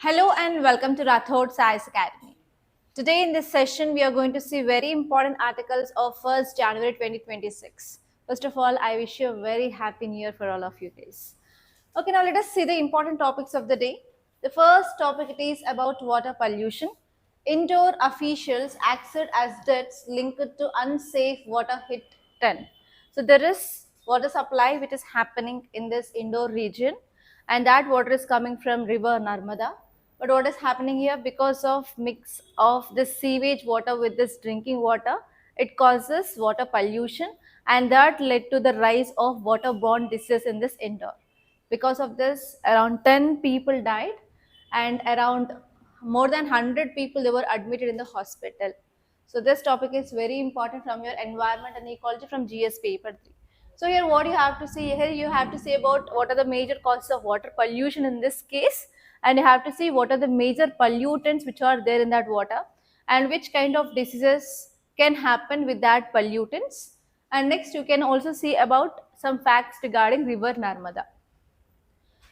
Hello and welcome to Rathod Science Academy. Today in this session, we are going to see very important articles of 1st January 2026. First of all, I wish you a very happy new year for all of you guys. Okay, now let us see the important topics of the day. The first topic it is about water pollution. Indoor officials acted as deaths linked to unsafe water hit 10. So there is water supply which is happening in this indoor region, and that water is coming from river Narmada. But what is happening here, because of mix of this sewage water with this drinking water, it causes water pollution, and that led to the rise of waterborne disease in this indoor. Because of this, around 10 people died, and around more than 100 people they were admitted in the hospital. So this topic is very important from your environment and ecology from GS paper 3. So here what you have to see, here you have to say about what are the major causes of water pollution in this case, and you have to see what are the major pollutants which are there in that water and which kind of diseases can happen with that pollutants. And next you can also see about some facts regarding river Narmada.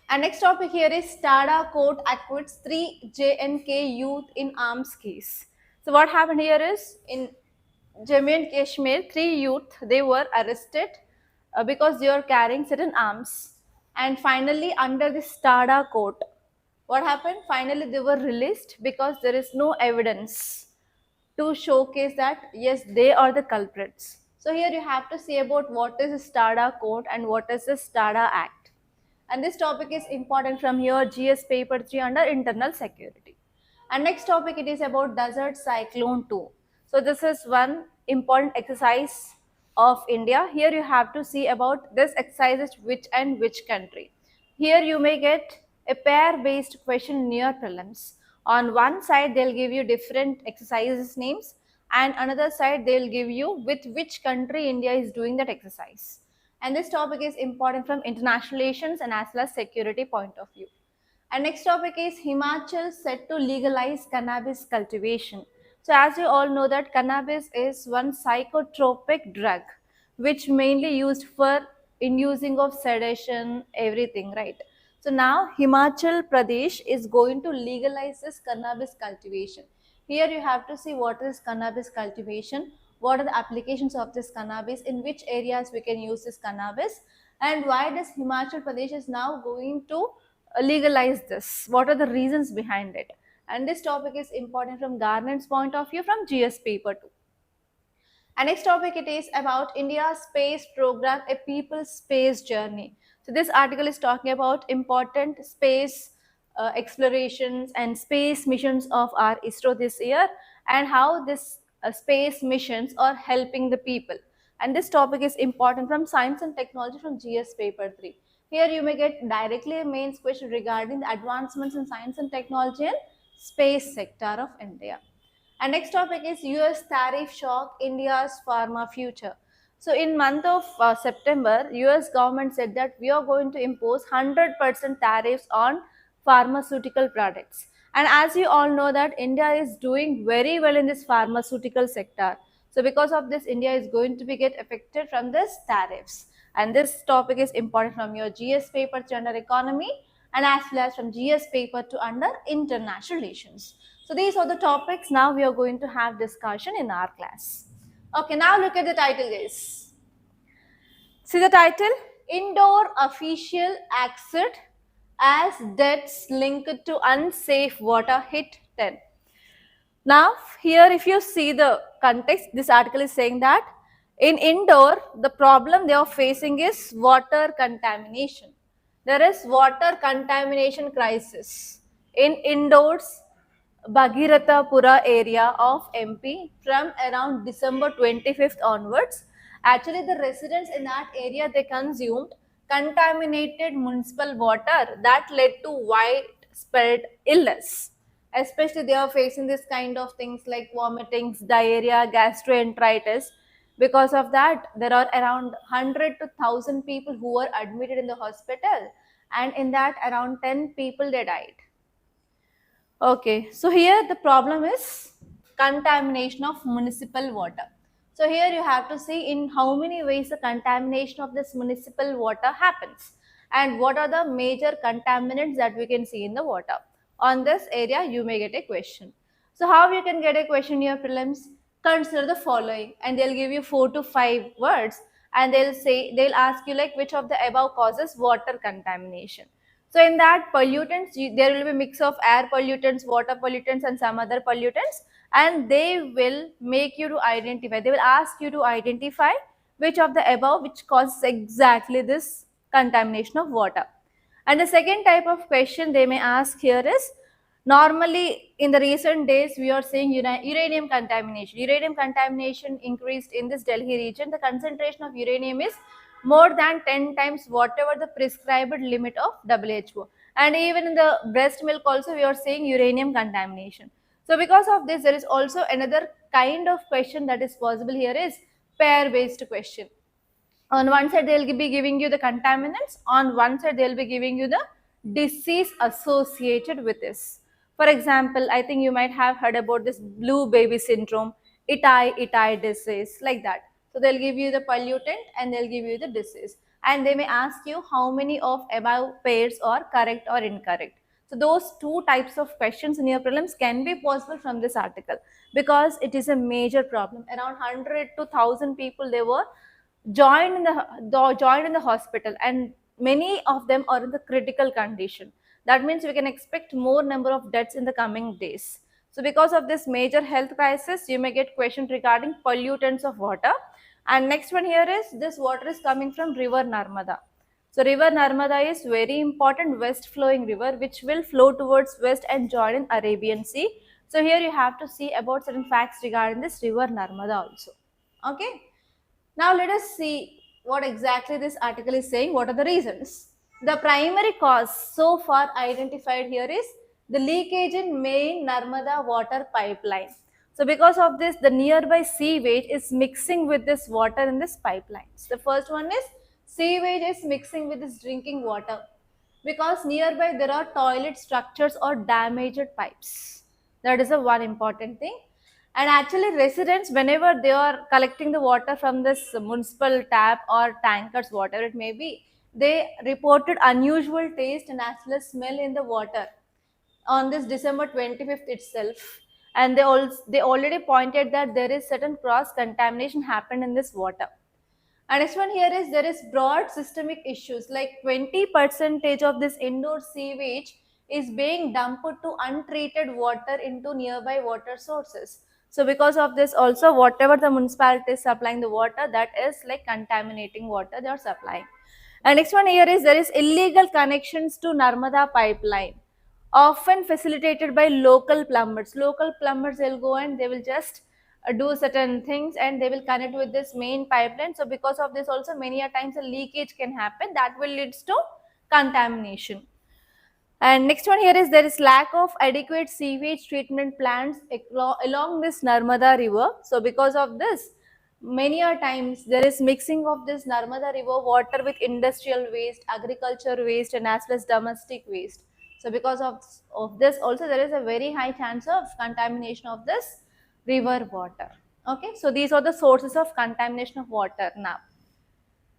And next topic here is Tada court acquits 3 JNK youth in arms case. So what happened here is in Jammu and Kashmir, 3 youth they were arrested because they were carrying certain arms. And finally, under this Tada court, what happened? Finally, they were released because there is no evidence to showcase that yes, they are the culprits. So here you have to say about what is the Tada court and what is the Tada Act. And this topic is important from your GS paper 3 under internal security. And next topic it is about desert cyclone 2. So this is one important exercise of India. Here you have to see about this exercise is which and which country. Here you may get a pair based question near prelims. On one side they'll give you different exercises names, and another side they'll give you with which country India is doing that exercise. And this topic is important from international relations and as well as security point of view. And next topic is Himachal set to legalize cannabis cultivation. So as you all know that cannabis is one psychotropic drug which mainly used for inducing of sedation, everything, right? So now Himachal Pradesh is going to legalize this cannabis cultivation. Here you have to see what is cannabis cultivation, what are the applications of this cannabis, in which areas we can use this cannabis, and why does Himachal Pradesh is now going to legalize this, what are the reasons behind it. And this topic is important from governance point of view from GS paper 2. And next topic it is about India's space program, a people's space journey. So this article is talking about important space explorations and space missions of our ISRO this year, and how this space missions are helping the people. And this topic is important from science and technology from GS paper 3. Here you may get directly a mains question regarding the advancements in science and technology and space sector of India. And next topic is US tariff shock, India's pharma future. So in month of September, US government said that we are going to impose 100% tariffs on pharmaceutical products. And as you all know that India is doing very well in this pharmaceutical sector. So because of this, India is going to be get affected from this tariffs. And this topic is important from your GS paper to under economy and as well as from GS paper to under international relations. So these are the topics now we are going to have discussion in our class. Okay, now look at the title guys. See the title, Indoor Official Acted as Deaths Linked to Unsafe Water Hit 10. Now here if you see the context, this article is saying that in indoor the problem they are facing is water contamination. There is water contamination crisis in indoors Bhagirathapura area of MP from around December 25th onwards. Actually, the residents in that area they consumed contaminated municipal water that led to widespread illness. Especially, they are facing this kind of things like vomitings, diarrhea, gastroenteritis. Because of that, there are around 100 to 1000 people who were admitted in the hospital, and in that, around 10 people they died. Okay, so here the problem is contamination of municipal water. So here you have to see in how many ways the contamination of this municipal water happens and what are the major contaminants that we can see in the water. on this area you may get a question. So how you can get a question in your prelims? Consider the following, and they'll give you 4 to 5 words, and they'll ask you like which of the above causes water contamination. So in that pollutants, there will be a mix of air pollutants, water pollutants, and some other pollutants, and they will make you to identify. They will ask you to identify which of the above which causes exactly this contamination of water. And the second type of question they may ask here is, normally in the recent days we are seeing uranium contamination. Uranium contamination increased in this Delhi region. The concentration of uranium is more than 10 times whatever the prescribed limit of WHO. And even in the breast milk also we are seeing uranium contamination. So because of this, there is also another kind of question that is possible here is pair based question. On one side they will be giving you the contaminants, on one side they will be giving you the disease associated with this. For example, I think you might have heard about this blue baby syndrome, itai disease, like that. So they'll give you the pollutant and they'll give you the disease, and they may ask you how many of above pairs are correct or incorrect. So those two types of questions in your prelims can be possible from this article, because it is a major problem. Around 100 to 1000 people they were joined in the hospital, and many of them are in the critical condition. That means we can expect more number of deaths in the coming days. So because of this major health crisis, you may get questions regarding pollutants of water. And next one here is, this water is coming from river Narmada. So river Narmada is very important west flowing river which will flow towards west and join in Arabian Sea. So here you have to see about certain facts regarding this river Narmada also. Okay. Now let us see what exactly this article is saying. What are the reasons? The primary cause so far identified here is the leakage in main Narmada water pipeline. So because of this, the nearby sewage is mixing with this water in this pipelines. The first one is sewage is mixing with this drinking water, because nearby there are toilet structures or damaged pipes. That is a one important thing. And actually residents, whenever they are collecting the water from this municipal tap or tankers, whatever it may be, they reported unusual taste and as well as smell in the water on this December 25th itself. And they already pointed that there is certain cross contamination happened in this water. And next one here is, there is broad systemic issues, like 20% of this indoor sewage is being dumped to untreated water into nearby water sources. So because of this also, whatever the municipality is supplying the water, that is like contaminating water they are supplying. And next one here is, there is illegal connections to Narmada pipeline, often facilitated by local plumbers. Local plumbers will go and they will just do certain things and they will connect with this main pipeline. So because of this also, many a times a leakage can happen that will leads to contamination. And next one here is, there is lack of adequate sewage treatment plants along this Narmada river. So because of this, many a times there is mixing of this Narmada river water with industrial waste, agriculture waste, and as well as domestic waste. So because of this also, there is a very high chance of contamination of this river water. Okay, so these are the sources of contamination of water now.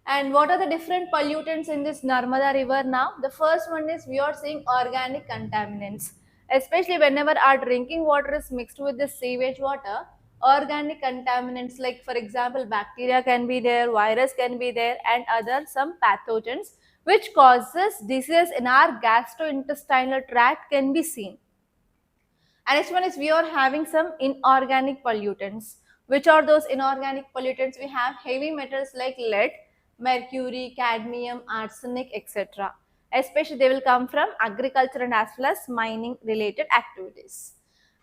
And what are the different pollutants in this Narmada river now? The first one is, we are seeing organic contaminants. Especially whenever our drinking water is mixed with the sewage water, organic contaminants like, for example, bacteria can be there, virus can be there, and other some pathogens which causes disease in our gastrointestinal tract can be seen. And next one is, we are having some inorganic pollutants. Which are those inorganic pollutants? We have heavy metals like lead, mercury, cadmium, arsenic, etc. Especially they will come from agriculture and as well as mining related activities.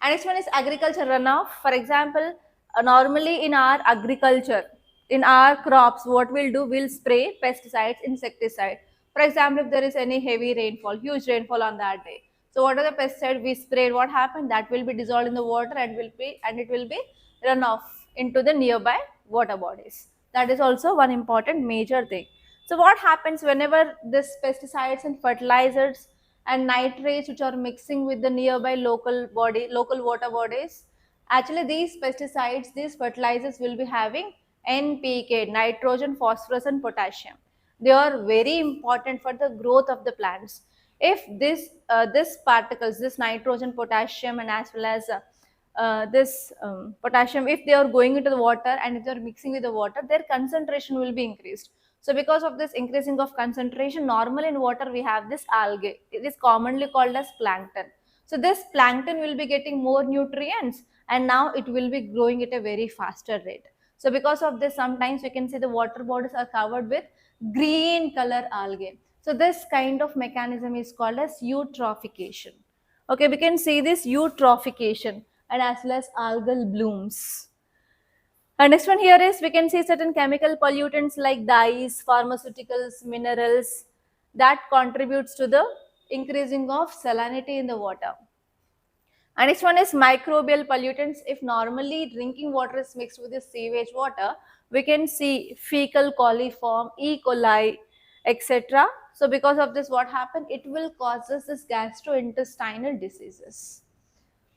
And next one is agriculture runoff. For example, normally in our agriculture, in our crops, what we'll do, we'll spray pesticides, insecticide. For example, if there is any heavy rainfall, huge rainfall on that day, so what are the pesticides we sprayed? What happened? That will be dissolved in the water and it will be run off into the nearby water bodies. That is also one important major thing. So what happens whenever this pesticides and fertilizers and nitrates which are mixing with the nearby local water bodies? Actually, these pesticides, these fertilizers will be having NPK, nitrogen, phosphorus, and potassium. They are very important for the growth of the plants. If this particles, this nitrogen, potassium, and as well as this potassium, if they are going into the water and if they are mixing with the water, their concentration will be increased. So because of this increasing of concentration, normally in water we have this algae. It is commonly called as plankton. So this plankton will be getting more nutrients, and now it will be growing at a very faster rate. So because of this, sometimes we can see the water bodies are covered with green color algae. So this kind of mechanism is called as eutrophication. Okay, we can see this eutrophication and as well as algal blooms. And next one here is we can see certain chemical pollutants like dyes, pharmaceuticals, minerals that contributes to the increasing of salinity in the water. And next one is microbial pollutants. If normally drinking water is mixed with the sewage water, we can see fecal coliform, E. coli, etc. So because of this, what happened? It will cause us this gastrointestinal diseases.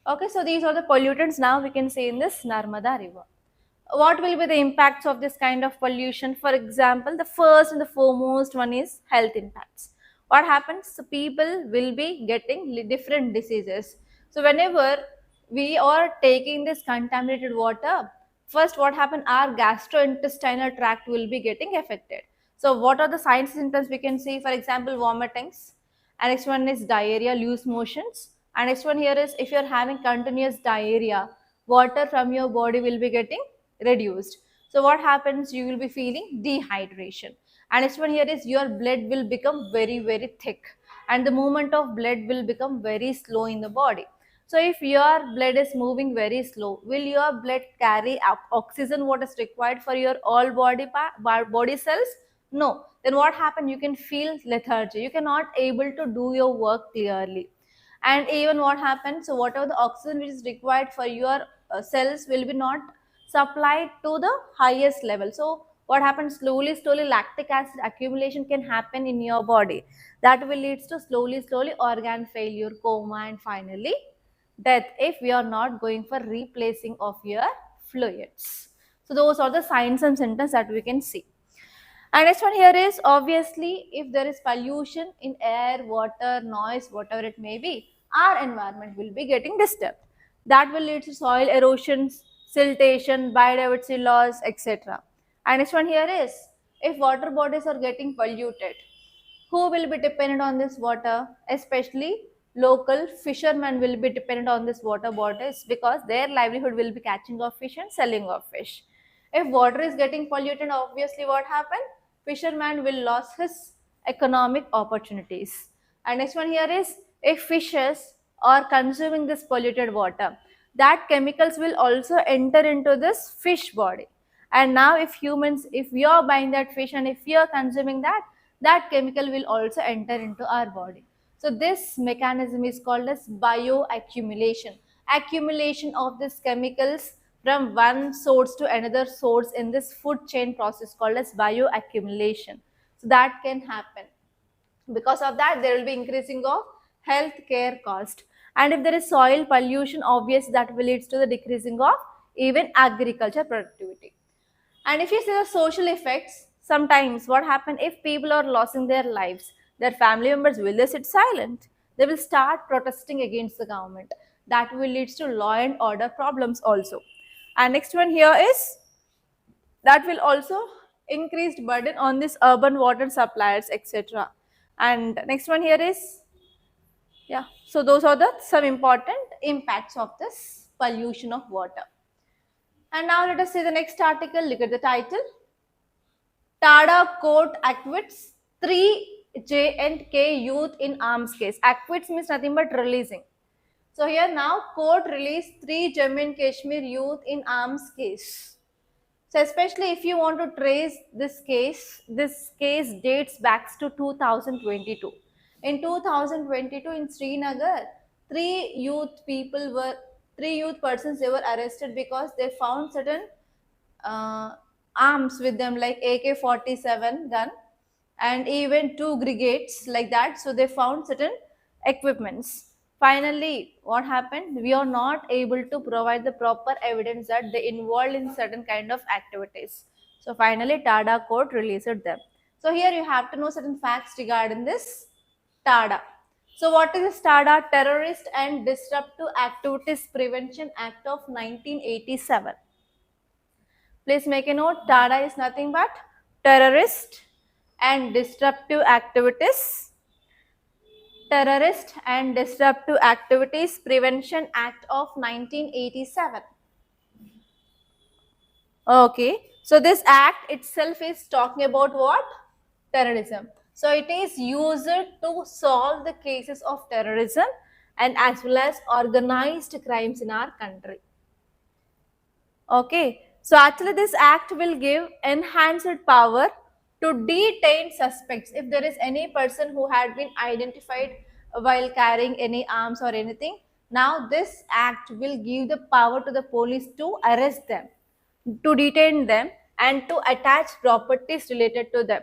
Okay, so these are the pollutants now we can see in this Narmada river. What will be the impacts of this kind of pollution? For example, the first and the foremost one is health impacts. What happens? So people will be getting different diseases. So whenever we are taking this contaminated water, first what happens? Our gastrointestinal tract will be getting affected. So what are the signs and symptoms we can see? For example, vomitings. And next one is diarrhea, loose motions. And next one here is if you're having continuous diarrhea, water from your body will be getting reduced. So what happens? You will be feeling dehydration. And next one here is your blood will become very, very thick, and the movement of blood will become very slow in the body. So if your blood is moving very slow, will your blood carry up oxygen what is required for your all body cells? No. Then what happens? You can feel lethargy. You cannot able to do your work clearly. And even what happens? So whatever the oxygen which is required for your cells will be not supplied to the highest level. So what happens? Slowly lactic acid accumulation can happen in your body. That will lead to slowly organ failure, coma, and finally death if we are not going for replacing of your fluids. So those are the signs and symptoms that we can see. And next one here is obviously if there is pollution in air, water, noise, whatever it may be, our environment will be getting disturbed. That will lead to soil erosion, siltation, biodiversity loss, etc. And next one here is if water bodies are getting polluted, who will be dependent on this water? Especially local fishermen will be dependent on this water bodies because their livelihood will be catching of fish and selling of fish. If water is getting polluted, obviously what happened? Fisherman will lose his economic opportunities. And next one here is if fishes are consuming this polluted water, that chemicals will also enter into this fish body. And now if humans, if we are buying that fish and if we are consuming that, that chemical will also enter into our body. So this mechanism is called as bioaccumulation. Accumulation of these chemicals from one source to another source in this food chain process called as bioaccumulation. So that can happen. Because of that, there will be increasing of healthcare cost. And if there is soil pollution, obviously that will lead to the decreasing of even agriculture productivity. And if you see the social effects, sometimes what happens if people are losing their lives, their family members, will they sit silent? They will start protesting against the government. That will lead to law and order problems also. And next one here is that will also increased burden on this urban water suppliers, etc. And next one here is, yeah, so those are the some important impacts of this pollution of water. And now let us see the next article. Look at the title. Tada court acquits 3 J&K youth in arms case. Acquits means nothing but releasing. So here now court released 3 Jammu and Kashmir youth in arms case. So especially if you want to trace this case dates back to 2022. In 2022 in Srinagar, 3 youth persons they were arrested because they found certain arms with them like AK-47 gun and even 2 brigades like that. So they found certain equipments. Finally, what happened? We are not able to provide the proper evidence that they involved in certain kind of activities. So finally, Tada court released them. So here you have to know certain facts regarding this Tada. So what is STADA? Terrorist and Disruptive Activities Prevention Act of 1987. Please make a note, TADA is nothing but Terrorist and Disruptive Activities Prevention Act of 1987. Okay, so this act itself is talking about what? Terrorism. So it is used to solve the cases of terrorism and as well as organized crimes in our country. Okay, so actually this act will give enhanced power to detain suspects if there is any person who had been identified while carrying any arms or anything. Now this act will give the power to the police to arrest them, to detain them and to attach properties related to them.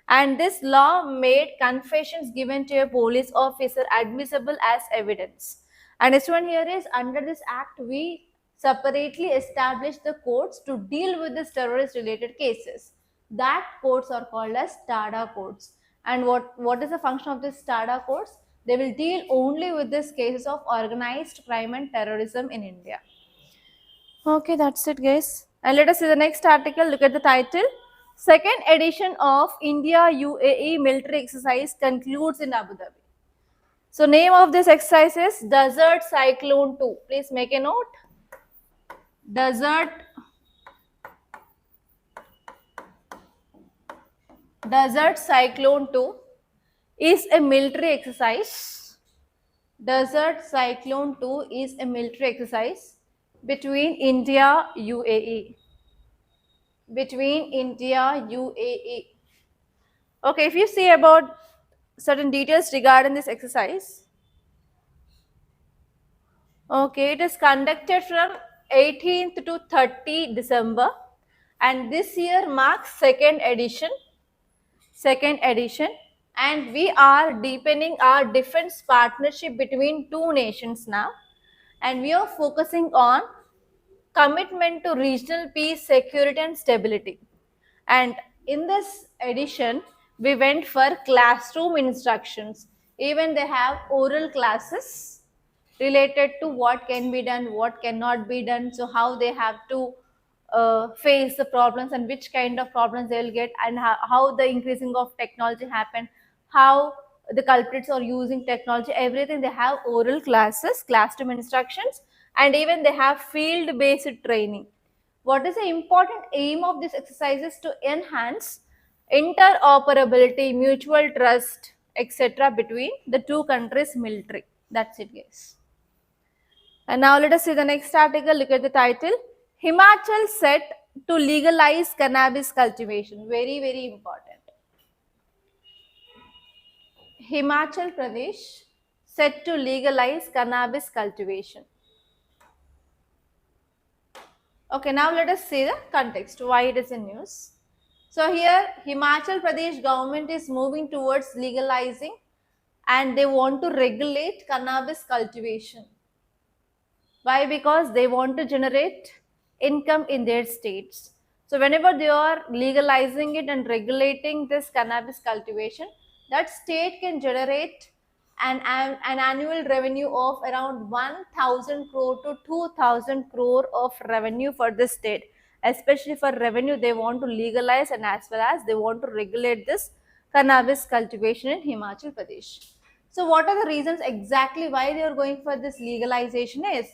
And this law made confessions given to a police officer admissible as evidence. And this one here is, under this act we separately establish the courts to deal with this terrorist related cases. That courts are called as TADA courts. And what is the function of this TADA courts? They will deal only with these cases of organized crime and terrorism in India. Okay, that's it, guys. And let us see the next article. Look at the title. Second edition of India UAE military exercise concludes in Abu Dhabi. So name of this exercise is Desert Cyclone 2. Please make a note. Desert Cyclone 2 is a military exercise. Desert Cyclone 2 is a military exercise between India UAE. Okay, if you see about certain details regarding this exercise. Okay, it is conducted from 18th to 30 December and this year marks second edition, and we are deepening our defense partnership between two nations now, and we are focusing on commitment to regional peace, security and stability. And in this edition we went for classroom instructions. Even they have oral classes related to what can be done, what cannot be done, so how they have to face the problems and which kind of problems they will get, and how the increasing of technology happen, how the culprits are using technology, everything. They have oral classes, classroom instructions, and even they have field based training. What is the important aim of this exercise is to enhance interoperability, mutual trust, etc. between the two countries' military. That's it, guys. And now let us see the next article. Look at the title. Himachal set to legalize cannabis cultivation. Very, very important. Himachal Pradesh set to legalize cannabis cultivation. Okay, now let us see the context, why it is in news. So here Himachal Pradesh government is moving towards legalizing and they want to regulate cannabis cultivation. Why? Because they want to generate income in their states. So whenever they are legalizing it and regulating this cannabis cultivation, that state can generate an annual revenue of around 1000 crore to 2000 crore of revenue for the state. Especially for revenue, they want to legalize and as well as they want to regulate this cannabis cultivation in Himachal Pradesh. So what are the reasons exactly why they are going for this legalization is?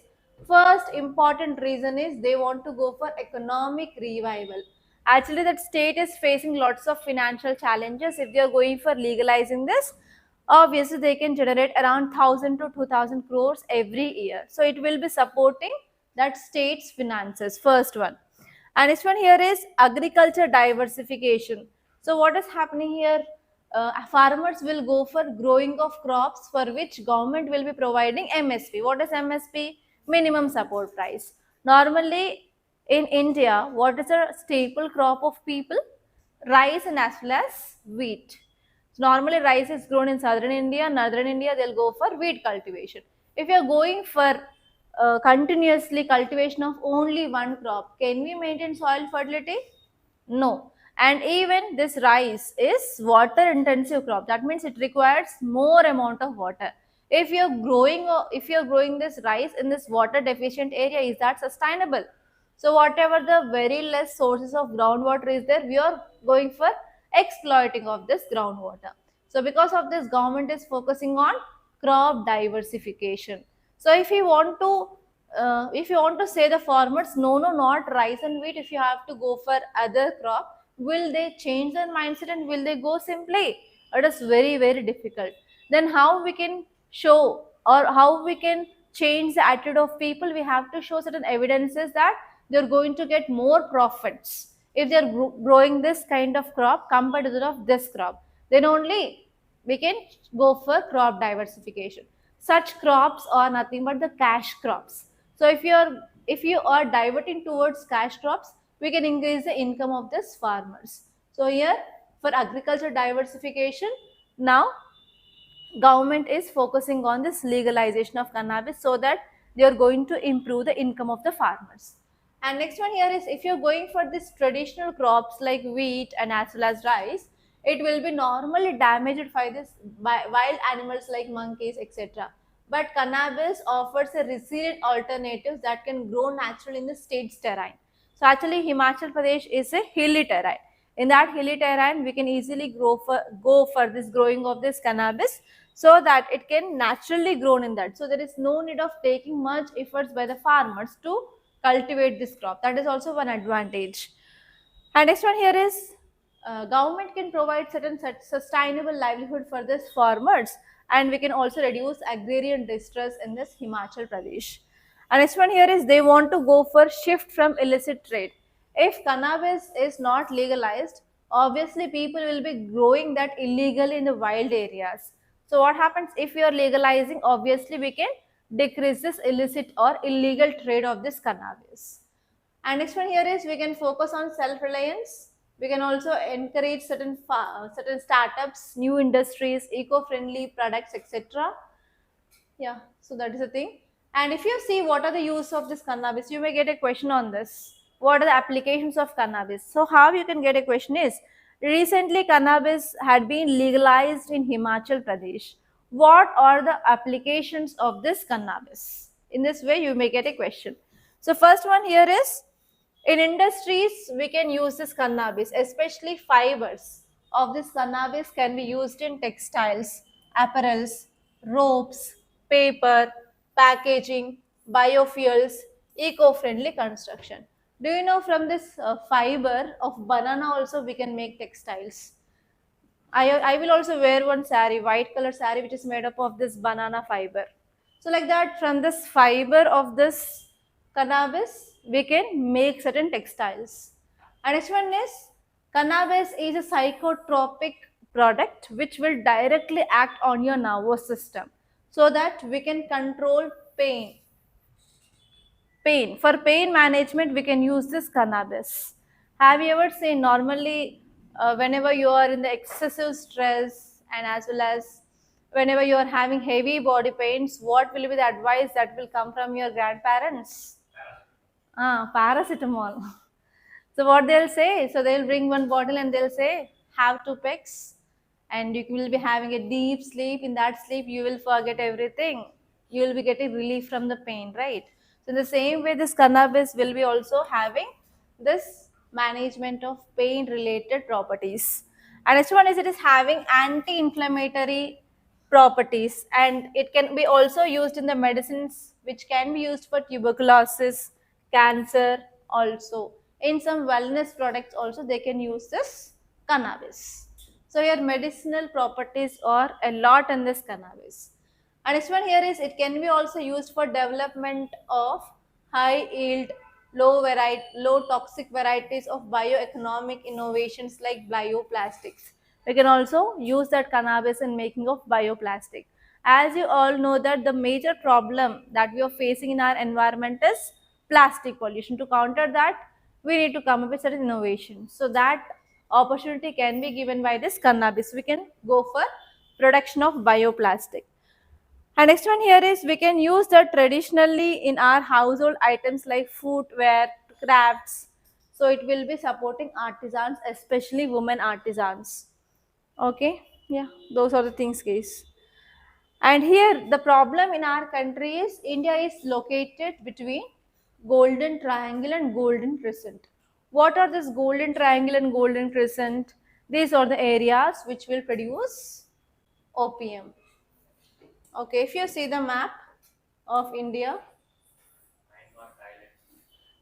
First important reason is they want to go for economic revival. Actually, that state is facing lots of financial challenges. If they are going for legalizing this, obviously they can generate around 1000 to 2000 crores every year. So it will be supporting that state's finances, first one. And this one here is agriculture diversification. So what is happening here? Farmers will go for growing of crops for which government will be providing MSP. What is MSP? Minimum support price. Normally in India, what is a staple crop of people? Rice and as well as wheat. So normally rice is grown in southern India, northern India they'll go for wheat cultivation. If you're going for continuously cultivation of only one crop, can we maintain soil fertility? No. And even this rice is water intensive crop. That means it requires more amount of water. If you're growing this rice in this water deficient area, is that sustainable? So whatever the very less sources of groundwater is there, we are going for exploiting of this groundwater. So because of this, government is focusing on crop diversification. So if you want to say the farmers, no, not rice and wheat, if you have to go for other crop, will they change their mindset and will they go simply? It is very, very difficult. Then how we can show or how we can change the attitude of people? We have to show certain evidences that they're going to get more profits if they're growing this kind of crop compared to that of this crop. Then only we can go for crop diversification. Such crops are nothing but the cash crops. So if you are diverting towards cash crops, we can increase the income of these farmers. So here for agriculture diversification, now government is focusing on this legalization of cannabis so that they are going to improve the income of the farmers. And next one here is, if you're going for this traditional crops like wheat and as well as rice, it will be normally damaged by this by wild animals like monkeys, etc. But cannabis offers a resilient alternative that can grow naturally in the state's terrain. So actually Himachal Pradesh is a hilly terrain. In that hilly terrain, we can easily go for this growing of this cannabis so that it can naturally grow in that. So there is no need of taking much efforts by the farmers to cultivate this crop. That is also one advantage. And next one here is, government can provide certain sustainable livelihood for this farmers, and we can also reduce agrarian distress in this Himachal Pradesh. And next one here is, they want to go for shift from illicit trade. If cannabis is not legalized, obviously people will be growing that illegally in the wild areas. So what happens if we are legalizing? Obviously we can decrease this illicit or illegal trade of this cannabis. And next one here is, we can focus on self-reliance. We can also encourage certain startups, new industries, eco-friendly products, etc. Yeah, so that is the thing. And if you see what are the use of this cannabis, you may get a question on this. What are the applications of cannabis? So how you can get a question is, recently cannabis had been legalized in Himachal Pradesh. What are the applications of this cannabis? In this way, you may get a question. So first one here is, in industries, we can use this cannabis, especially fibers of this cannabis can be used in textiles, apparels, ropes, paper, packaging, biofuels, eco-friendly construction. Do you know from this fiber of banana also we can make textiles? I will also wear one sari, white color sari, which is made up of this banana fiber. So like that, from this fiber of this cannabis, we can make certain textiles. And next one is, cannabis is a psychotropic product which will directly act on your nervous system so that we can control pain. For pain management, we can use this cannabis. Have you ever seen normally whenever you are in the excessive stress and as well as whenever you are having heavy body pains, what will be the advice that will come from your grandparents? Paracetamol. So what they'll say, so they'll bring one bottle and they'll say, have two pecks and you will be having a deep sleep. In that sleep, you will forget everything. You will be getting relief from the pain, right? So in the same way, this cannabis will be also having this management of pain related properties. And next one is, it is having anti-inflammatory properties, and it can be also used in the medicines which can be used for tuberculosis, cancer also. In some wellness products also they can use this cannabis. So your medicinal properties are a lot in this cannabis. And next one here is, it can be also used for development of high yield, low toxic varieties of bioeconomic innovations like bioplastics. We can also use that cannabis in making of bioplastic. As you all know that the major problem that we are facing in our environment is plastic pollution. To counter that, we need to come up with certain innovations. So that opportunity can be given by this cannabis. We can go for production of bioplastic. And next one here is, we can use that traditionally in our household items like footwear, crafts. So it will be supporting artisans, especially women artisans. Okay, yeah, those are the things, guys. And here the problem in our country is India is located between Golden Triangle and Golden Crescent. What are this Golden Triangle and Golden Crescent? These are the areas which will produce opium. Okay, if you see the map of India,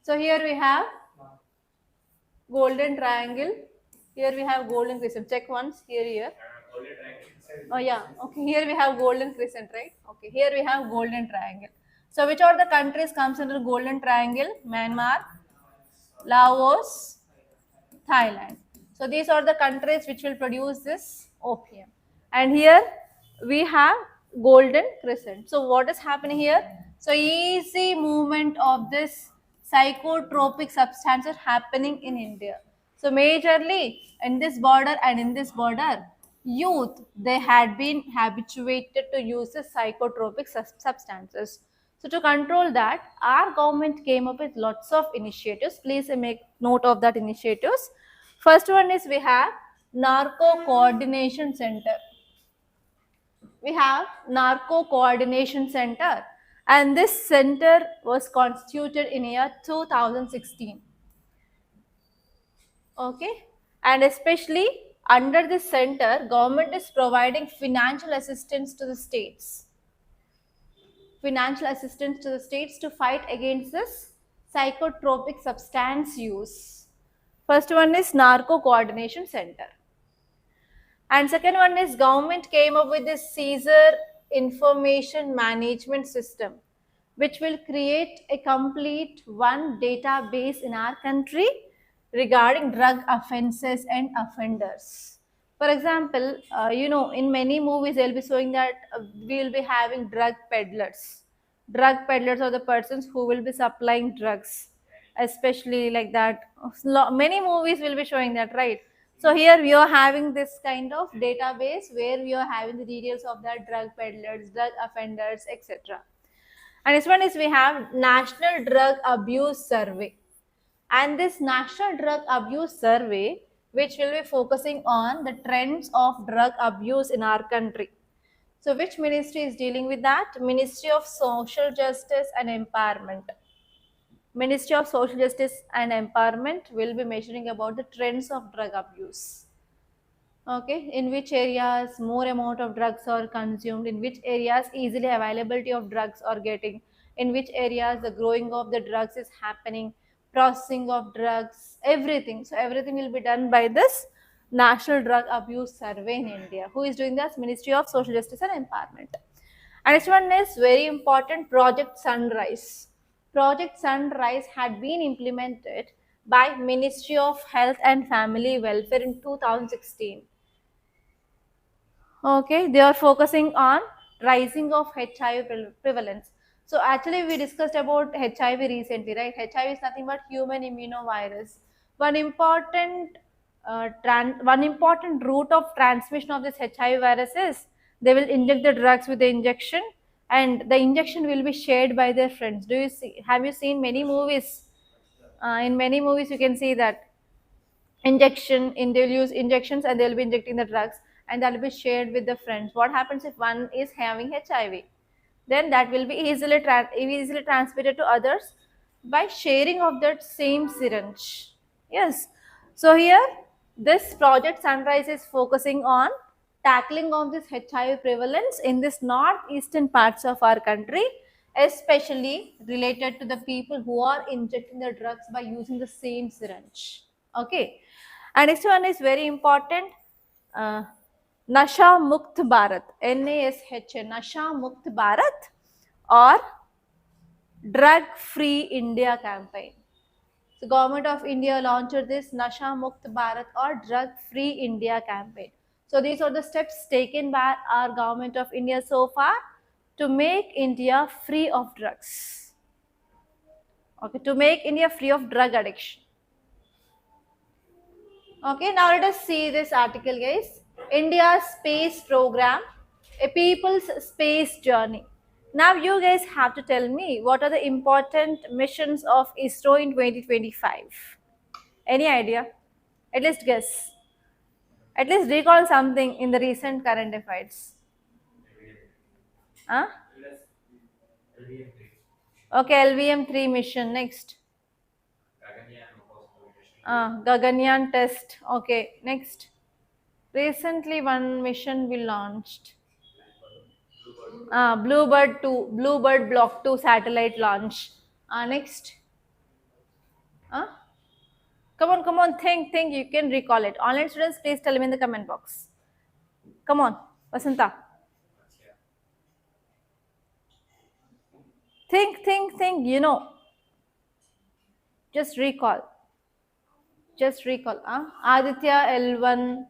so here we have Golden Triangle, here we have Golden Crescent. Check once, here. Oh yeah, okay, here we have Golden Crescent, right? Okay, here we have Golden Triangle. So which are the countries comes under Golden Triangle? Myanmar, Laos, Thailand. So these are the countries which will produce this opium. And here we have Golden Crescent. So what is happening here? So easy movement of this psychotropic substances happening in India. So majorly in this border and in this border, youth, they had been habituated to use the psychotropic substances. So to control that, our government came up with lots of initiatives. Please make note of that initiatives. First one is we have Narco Coordination Center. We have Narco Coordination Center, and this center was constituted in year 2016. Okay, and especially under this center, government is providing financial assistance to the states. Financial assistance to the states to fight against this psychotropic substance use. First one is Narco Coordination Center. And second one is government came up with this Caesar information management system, which will create a complete one database in our country regarding drug offenses and offenders. For example, in many movies they'll be showing that we'll be having drug peddlers. Drug peddlers are the persons who will be supplying drugs, especially like that. Many movies will be showing that, right? So here we are having this kind of database where we are having the details of that drug peddlers, drug offenders, etc. And this one is we have National Drug Abuse Survey. And this National Drug Abuse Survey, which will be focusing on the trends of drug abuse in our country. So which ministry is dealing with that? Ministry of Social Justice and Empowerment. Ministry of Social Justice and Empowerment will be measuring about the trends of drug abuse. Okay, in which areas more amount of drugs are consumed, in which areas easily availability of drugs are getting, in which areas the growing of the drugs is happening, processing of drugs, everything. So everything will be done by this National Drug Abuse Survey in India. Who is doing this? Ministry of Social Justice and Empowerment. And this one is very important, Project Sunrise. Project Sunrise had been implemented by Ministry of Health and Family Welfare in 2016. Okay, they are focusing on rising of HIV prevalence. So actually we discussed about HIV recently, right? HIV is nothing but human immunovirus. One important route of transmission of this HIV virus is they will inject the drugs with the injection, and the injection will be shared by their friends. Have you seen many movies? In many movies you can see that they'll use injections and they'll be injecting the drugs, and that will be shared with the friends. What happens if one is having HIV? Then that will be easily transmitted to others by sharing of that same syringe. Yes. So here this Project Sunrise is focusing on tackling of this HIV prevalence in this northeastern parts of our country, especially related to the people who are injecting the drugs by using the same syringe. Okay. And next one is very important, Nasha Mukt Bharat, NASH, Nasha Mukt Bharat or Drug Free India campaign. So Government of India launched this Nasha Mukt Bharat or Drug Free India campaign. So these are the steps taken by our Government of India so far to make India free of drugs. Okay, to make India free of drug addiction. Okay, now let us see this article, guys. India's space program, a people's space journey. Now you guys have to tell me what are the important missions of ISRO in 2025. Any idea? At least guess. At least recall something in the recent current affairs. Huh? Okay, LVM-3 mission. Next. Gaganyaan test. Okay, next. Recently, one mission we launched. Bluebird 2, Bluebird Block 2 satellite launch. Next. Uh, come on, think. You can recall it. Online students, please tell me in the comment box. Come on, Vasanta. Think. Just recall. Aditya L1.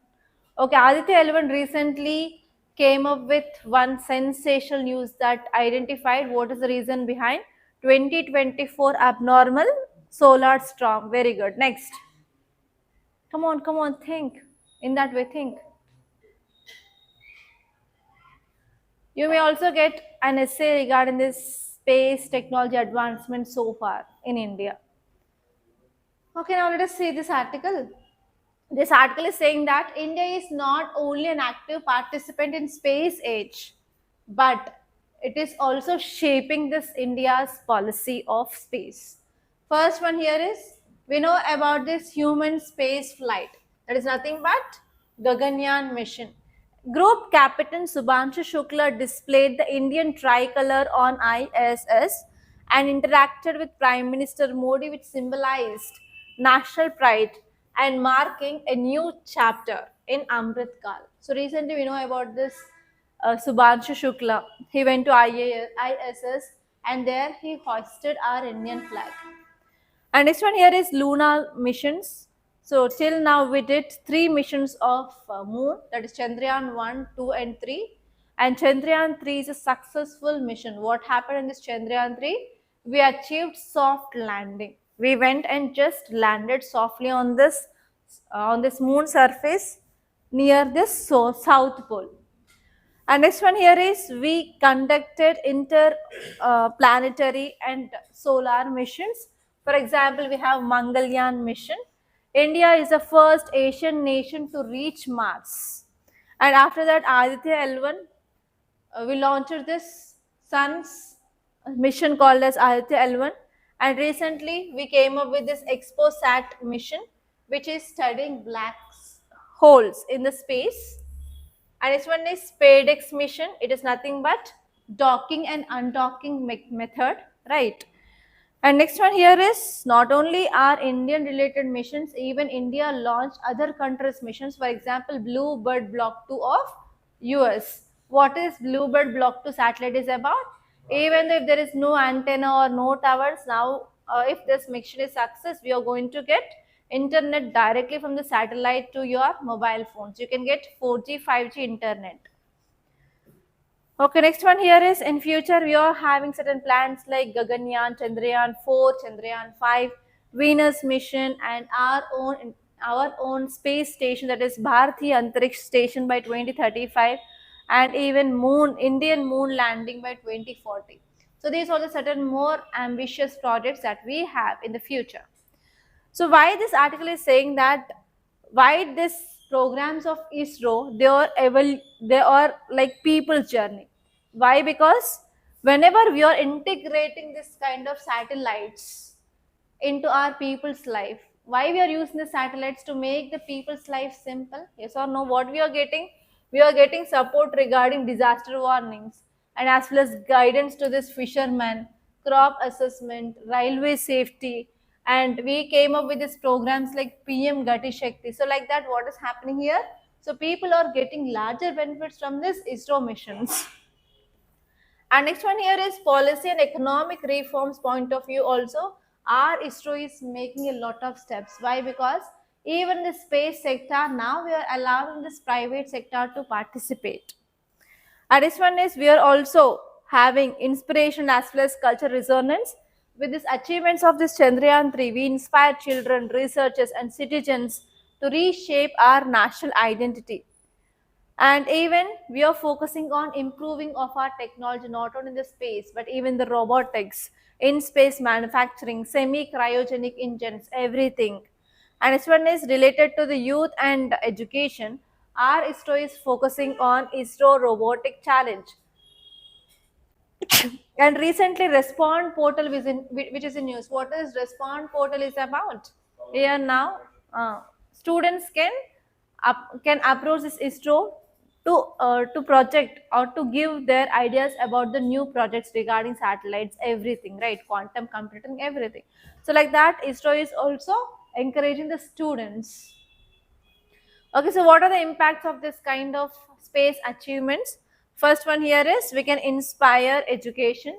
Okay, Aditya L1 recently came up with one sensational news that identified what is the reason behind 2024 abnormal solar storm. Very good. Next. Come on, think. In that way, think. You may also get an essay regarding this space technology advancement so far in India. Okay, now let us see this article. This article is saying that India is not only an active participant in space age, but it is also shaping this India's policy of space. First one here is we know about this human space flight. That is nothing but Gaganyaan mission. Group Captain Subhanshu Shukla displayed the Indian tricolor on ISS and interacted with Prime Minister Modi, which symbolized national pride and marking a new chapter in Amrit Kal. So recently we know about this Subhanshu Shukla. He went to ISS and there he hoisted our Indian flag. And next one here is lunar missions. So till now we did 3 missions of moon, that is Chandrayaan 1, 2 and 3. And Chandrayaan 3 is a successful mission. What happened in this Chandrayaan 3? We achieved soft landing. We went and just landed softly on this moon surface near this south pole. And next one here is we conducted interplanetary and solar missions. For example, we have Mangalyaan mission. India is the first Asian nation to reach Mars. And after that, Aditya L1, we launched this sun's mission called as Aditya L1. And recently, we came up with this ExpoSat mission, which is studying black holes in the space. And this one is SpaceX mission. It is nothing but docking and undocking method, right? And next one here is not only our Indian related missions, even India launched other countries' missions. For example, Bluebird Block 2 of US. What is Bluebird Block 2 satellite is about? Even if there is no antenna or no towers, now if this mission is success, we are going to get internet directly from the satellite to your mobile phones. You can get 4G, 5G internet. Okay, next one here is in future we are having certain plans like Gaganyaan, Chandrayaan 4, Chandrayaan 5, Venus mission and our own space station, that is Bharati Antariksh station by 2035 and even Indian moon landing by 2040. So these are the certain more ambitious projects that we have in the future. So why this article is saying that why this programs of ISRO they are like people's journey. Why? Because whenever we are integrating this kind of satellites into our people's life, why we are using the satellites to make the people's life simple? Yes or no? What we are getting? We are getting support regarding disaster warnings and as well as guidance to this fishermen, crop assessment, railway safety, and we came up with these programs like PM Gati Shakti. So like that, what is happening here? So people are getting larger benefits from this ISRO missions. And next one here is policy and economic reforms point of view also. Our ISRO is making a lot of steps. Why? Because even the space sector, now we are allowing this private sector to participate. And this one is we are also having inspiration as well as cultural resonance. With these achievements of this Chandrayaan 3, we inspire children, researchers and citizens to reshape our national identity. And even we are focusing on improving of our technology, not only in the space, but even the robotics, in-space manufacturing, semi-cryogenic engines, everything. And this one is related to the youth and education. Our ISRO is focusing on ISRO Robotic Challenge. And recently Respond portal which is in news. What is Respond portal is about? Here now students can approach this ISRO to project or to give their ideas about the new projects regarding satellites, everything, right? Quantum computing, everything. So like that, ISRO is also encouraging the students. Okay, so what are the impacts of this kind of space achievements? First one here is we can inspire education,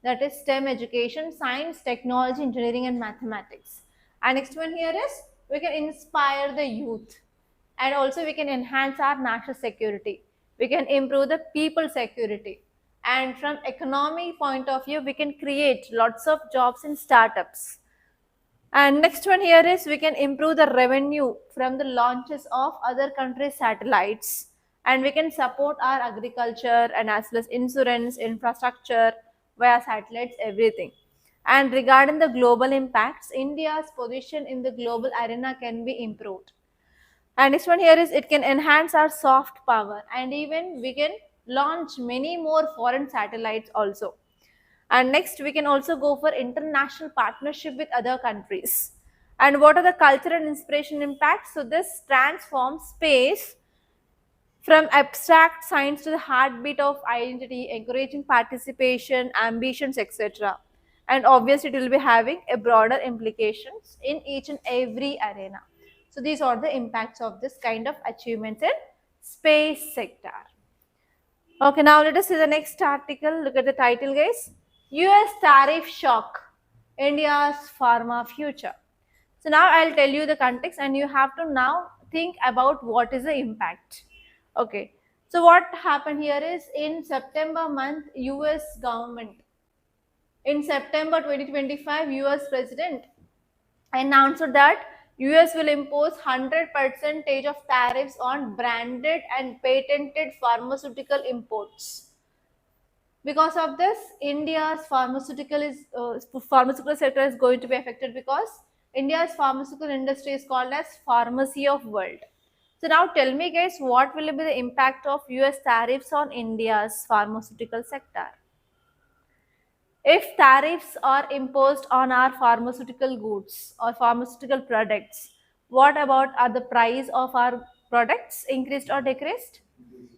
that is STEM education, science, technology, engineering and mathematics. And next one here is we can inspire the youth, and also we can enhance our national security. We can improve the people security. And from economy point of view, we can create lots of jobs in startups. And next one here is we can improve the revenue from the launches of other countries' satellites, and we can support our agriculture and as well as insurance, infrastructure via satellites, everything. And regarding the global impacts, India's position in the global arena can be improved. And this one here is it can enhance our soft power, and even we can launch many more foreign satellites also. And next we can also go for international partnership with other countries. And what are the cultural and inspiration impacts? So this transforms space from abstract science to the heartbeat of identity, encouraging participation, ambitions, etc. And obviously it will be having a broader implications in each and every arena. So these are the impacts of this kind of achievements in space sector. Okay, now let us see the next article. Look at the title, guys. US tariff shock, India's pharma future. So now I'll tell you the context and you have to now think about what is the impact. Okay, so what happened here is in September month, US government, in September 2025, US president announced that US will impose 100% of tariffs on branded and patented pharmaceutical imports. Because of this, India's pharmaceutical sector is going to be affected, because India's pharmaceutical industry is called as pharmacy of world. So now tell me guys, what will be the impact of US tariffs on India's pharmaceutical sector? If tariffs are imposed on our pharmaceutical goods or pharmaceutical products, what about are the price of our products increased or decreased?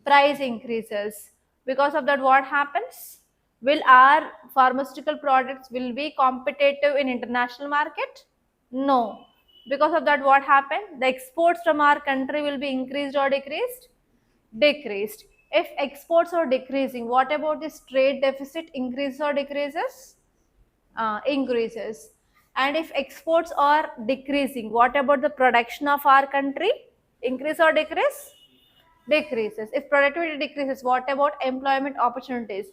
Price increases. Because of that, what happens? Will our pharmaceutical products will be competitive in international market? No. Because of that, what happened? The exports from our country will be increased or decreased? Decreased. If exports are decreasing, what about this trade deficit increases or decreases? Increases. And if exports are decreasing, what about the production of our country? Increase or decrease? Decreases. If productivity decreases, what about employment opportunities?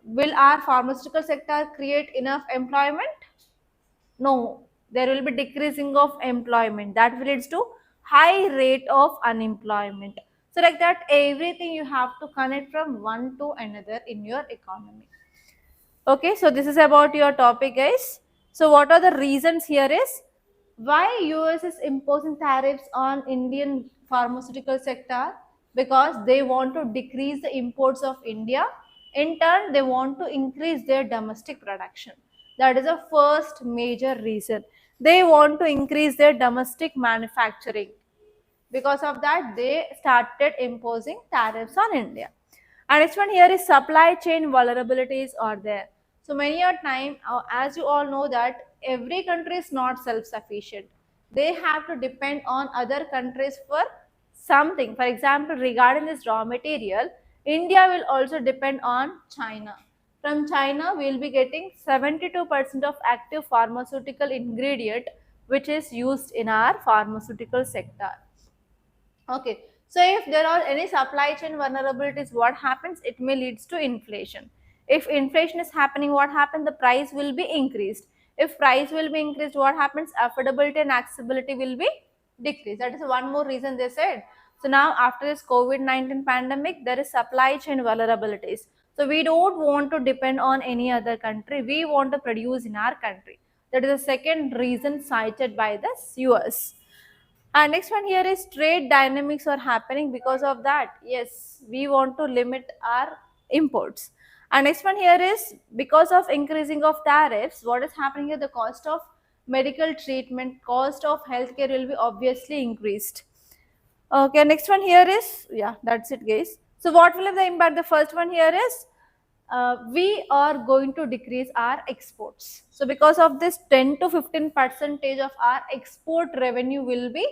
Will our pharmaceutical sector create enough employment? No, there will be decreasing of employment. That will lead to high rate of unemployment. So like that, everything you have to connect from one to another in your economy. Okay, so this is about your topic, guys. So what are the reasons here is why US is imposing tariffs on Indian pharmaceutical sector? Because they want to decrease the imports of India. In turn, they want to increase their domestic production. That is the first major reason. They want to increase their domestic manufacturing. Because of that, they started imposing tariffs on India. And next one here is supply chain vulnerabilities are there. So many a time, as you all know that every country is not self-sufficient. They have to depend on other countries for something. For example, regarding this raw material, India will also depend on China. From China, we will be getting 72% of active pharmaceutical ingredient which is used in our pharmaceutical sector. Okay, so if there are any supply chain vulnerabilities, what happens? It may leads to inflation. If inflation is happening, what happens? The price will be increased. If price will be increased, what happens? Affordability and accessibility will be decreased. That is one more reason they said. So now after this COVID-19 pandemic, there is supply chain vulnerabilities. So we don't want to depend on any other country. We want to produce in our country. That is the second reason cited by the US. And next one here is trade dynamics are happening because of that. Yes, we want to limit our imports. And next one here is because of increasing of tariffs, what is happening here? The cost of medical treatment, cost of healthcare will be obviously increased. Okay, next one here is, yeah, that's it guys. So what will have the impact? The first one here is we are going to decrease our exports. So because of this 10 to 15 percentage of our export revenue will be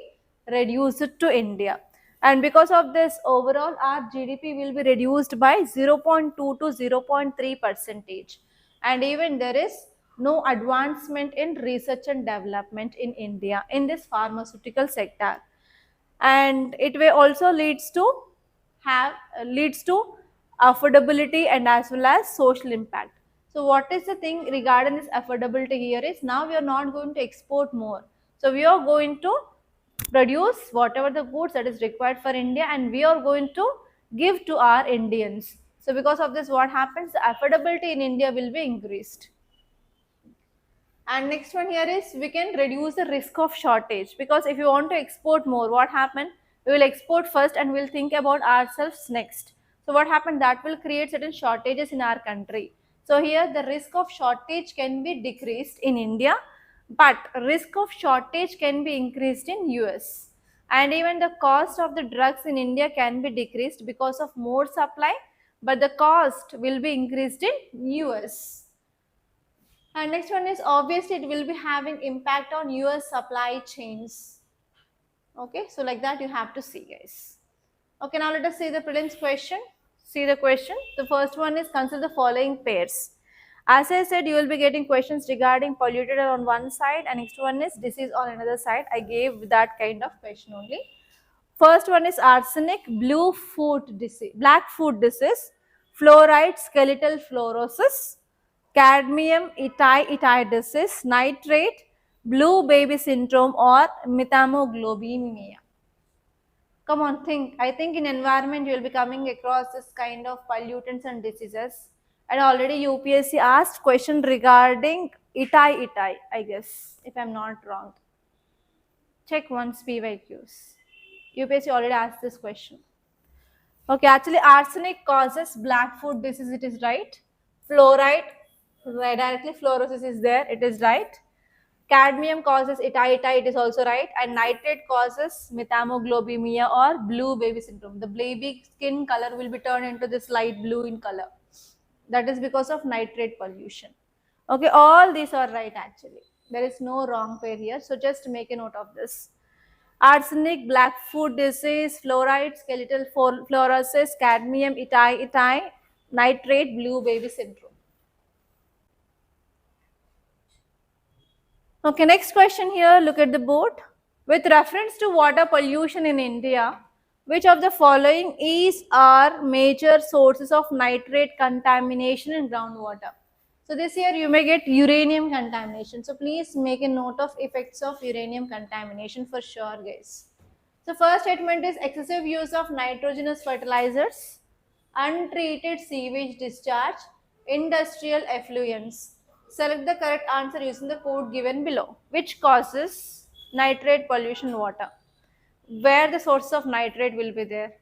reduced to India. And because of this overall our GDP will be reduced by 0.2 to 0.3 percentage. And even there is no advancement in research and development in India in this pharmaceutical sector, and it may also have leads to affordability and as well as social impact. So what is the thing regarding this affordability here is, now we are not going to export more, so we are going to produce whatever the goods that is required for India, and we are going to give to our Indians. So because of this, what happens, the affordability in India will be increased. And next one here is, we can reduce the risk of shortage, because if you want to export more, what happened? We will export first and we'll think about ourselves next. So what happened? That will create certain shortages in our country. So here the risk of shortage can be decreased in India, but risk of shortage can be increased in US. And even the cost of the drugs in India can be decreased because of more supply, but the cost will be increased in US. And next one is, obviously it will be having impact on US supply chains. Okay, so like that you have to see guys. Okay, now let us see the prelims question. See the question. The first one is, consider the following pairs. As I said, you will be getting questions regarding polluted on one side, and next one is disease on another side. I gave that kind of question only. First one is arsenic, blue foot disease, black foot disease, fluoride, skeletal fluorosis, cadmium iti disease, nitrate, blue baby syndrome, or methanoglobemia. Come on, think. I think in environment you will be coming across this kind of pollutants and diseases. And already UPSC asked question regarding iti, I guess, if I'm not wrong. Check once PYQs. UPSC already asked this question. Okay, actually arsenic causes black foot disease, it is right. Fluoride, directly fluorosis is there, it is right. Cadmium causes iti, it is also right. And nitrate causes methanoglobemia or blue baby syndrome. The baby skin color will be turned into this light blue in color. That is because of nitrate pollution. Okay, all these are right actually. There is no wrong pair here, so just make a note of this. Arsenic, black foot disease, fluoride, skeletal fluorosis, cadmium iti, nitrate, blue baby syndrome. Okay, next question here, look at the board. With reference to water pollution in India, which of the following is our major sources of nitrate contamination in groundwater? So this year you may get uranium contamination. So please make a note of effects of uranium contamination for sure guys. So first statement is, excessive use of nitrogenous fertilizers, untreated sewage discharge, industrial effluents. Select the correct answer using the code given below. Which causes nitrate pollution water? Where the source of nitrate will be there?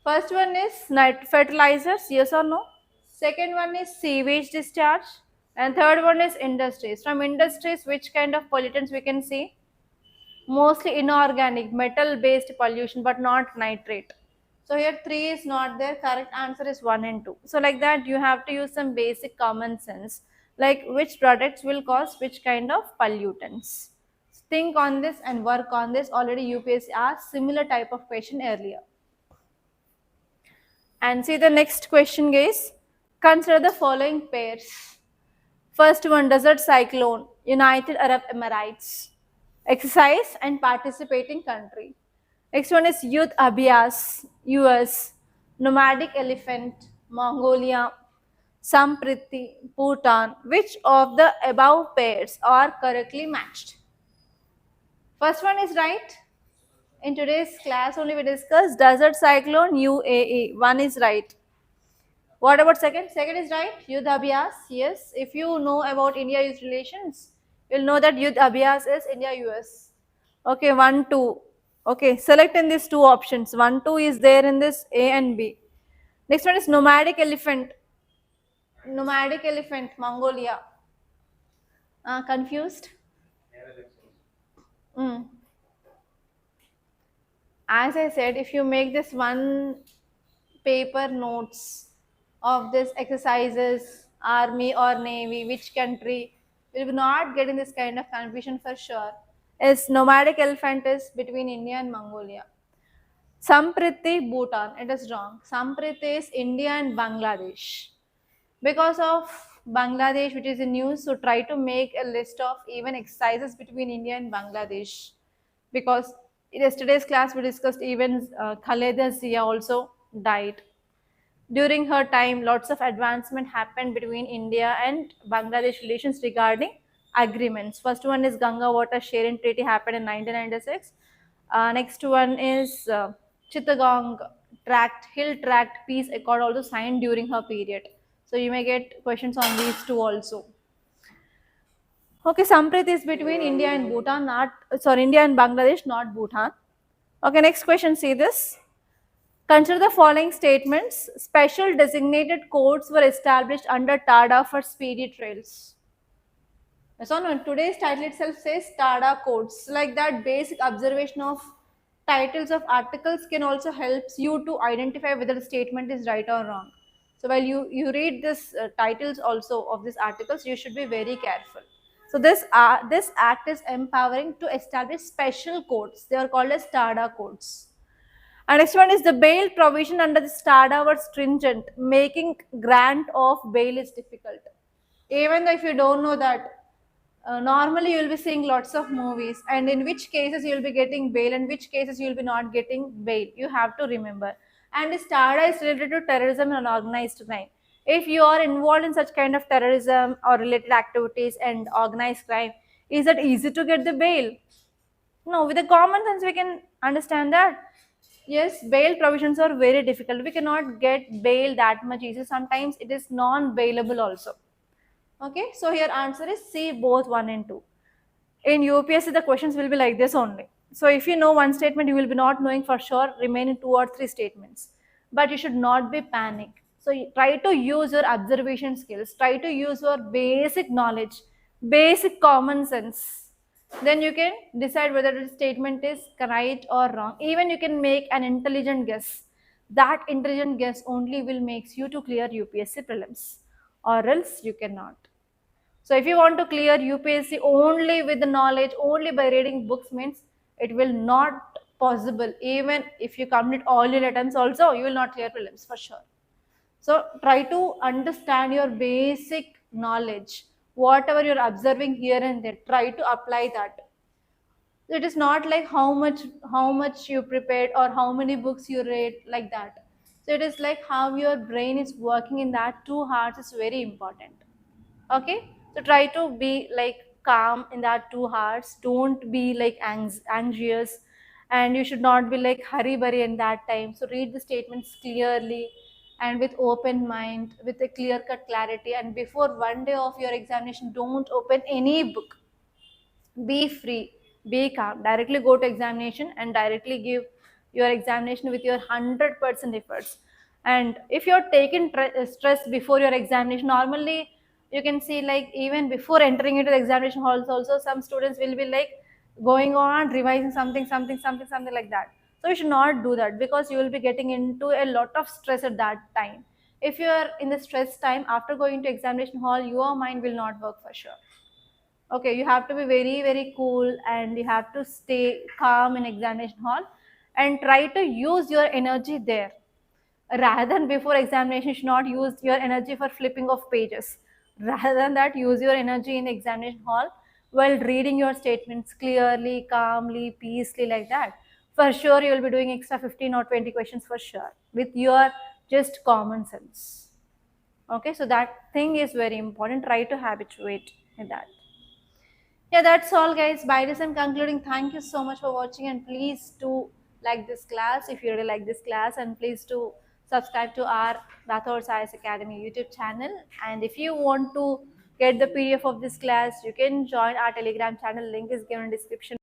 First one is fertilizers, yes or no? Second one is sewage discharge. And third one is industries. From industries, which kind of pollutants we can see? Mostly inorganic, metal based pollution, but not nitrate. So here 3 is not there, correct answer is 1 and 2. So like that you have to use some basic common sense, like which products will cause which kind of pollutants. Think on this and work on this. Already UPSC asked similar type of question earlier. And see the next question guys. Consider the following pairs. First one, desert cyclone, United Arab Emirates, exercise and participating country. Next one is Youth Abhyas, US, nomadic elephant, Mongolia, Sampriti, Bhutan. Which of the above pairs are correctly matched? First one is right. In today's class only we discussed desert cyclone UAE. One is right. What about second? Second is right. Youth Abhyas. Yes. If you know about India-US relations, you'll know that Youth Abhyas is India-US. Okay, 1, 2. Okay, select in these two options. 1, 2 is there in this A and B. Next one is nomadic elephant. Nomadic elephant, Mongolia. Confused? Mm. As I said, if you make this one paper notes of this exercises, army or navy, which country, you will not get in this kind of confusion for sure. Is nomadic elephant is between India and Mongolia. Sampriti, Bhutan. It is wrong. Sampriti is India and Bangladesh. Because of Bangladesh, which is in news, so try to make a list of even exercises between India and Bangladesh. Because in yesterday's class, we discussed even Khaleda Zia also died. During her time, lots of advancement happened between India and Bangladesh relations regarding agreements. First one is Ganga Water Sharing Treaty happened in 1996. Next one is Chittagong Tract, Hill Tract Peace Accord also signed during her period. So you may get questions on these two also. Okay, Samprit is between India and Bhutan, not sorry, India and Bangladesh, not Bhutan. Okay, next question. See this. Consider the following statements. Special designated codes were established under TADA for speedy trails. So no, today's title itself says TADA codes. Like that, basic observation of titles of articles can also helps you to identify whether the statement is right or wrong. So while you read this titles also of these articles, you should be very careful. So this act is empowering to establish special codes. They are called as TADA codes. And next one is the bail provision under the STADA were stringent, making grant of bail is difficult. Even though if you don't know that, normally you will be seeing lots of movies, and in which cases you will be getting bail and which cases you will be not getting bail. You have to remember. And the STADA is related to terrorism and organized crime. If you are involved in such kind of terrorism or related activities and organized crime, is it easy to get the bail? No, with the common sense we can understand that. Yes, bail provisions are very difficult. We cannot get bail that much easy. Sometimes it is non-bailable also. Okay, so here answer is C, both 1 and 2. In UPSC, the questions will be like this only. So if you know one statement, you will be not knowing for sure remaining 2 or 3 statements. But you should not be panic. So try to use your observation skills. Try to use your basic knowledge, basic common sense. Then you can decide whether the statement is right or wrong. Even you can make an intelligent guess. That intelligent guess only will makes you to clear UPSC prelims, or else you cannot. So if you want to clear UPSC only with the knowledge, only by reading books, means it will not possible. Even if you complete all your attempts also, you will not clear prelims for sure. So try to understand your basic knowledge. Whatever you're observing here and there, try to apply that. It is not like how much you prepared or how many books you read, like that. So it is like how your brain is working in that 2 hours is very important. Okay, so try to be like calm in that 2 hours. Don't be like anxious, and you should not be like hurry burry in that time. So read the statements clearly and with open mind, with a clear cut clarity. And before one day of your examination, don't open any book. Be free, be calm, directly go to examination and directly give your examination with your 100% efforts. And if you're taking stress before your examination, normally you can see like even before entering into the examination halls also, some students will be like going on revising something like that. So you should not do that, because you will be getting into a lot of stress at that time. If you are in the stress time after going to examination hall, your mind will not work for sure. Okay, you have to be very cool, and you have to stay calm in examination hall and try to use your energy there. Rather than before examination, you should not use your energy for flipping of pages. Rather than that, use your energy in examination hall while reading your statements clearly, calmly, peacefully, like that. For sure you will be doing extra 15 or 20 questions for sure with your just common sense. Okay, so that thing is very important. Try to habituate in that. Yeah, that's all guys. By this I'm concluding. Thank you so much for watching, and please do like this class if you really like this class, and please do subscribe to our Rathod Science Academy YouTube channel. And if you want to get the PDF of this class, you can join our Telegram channel. Link is given in description.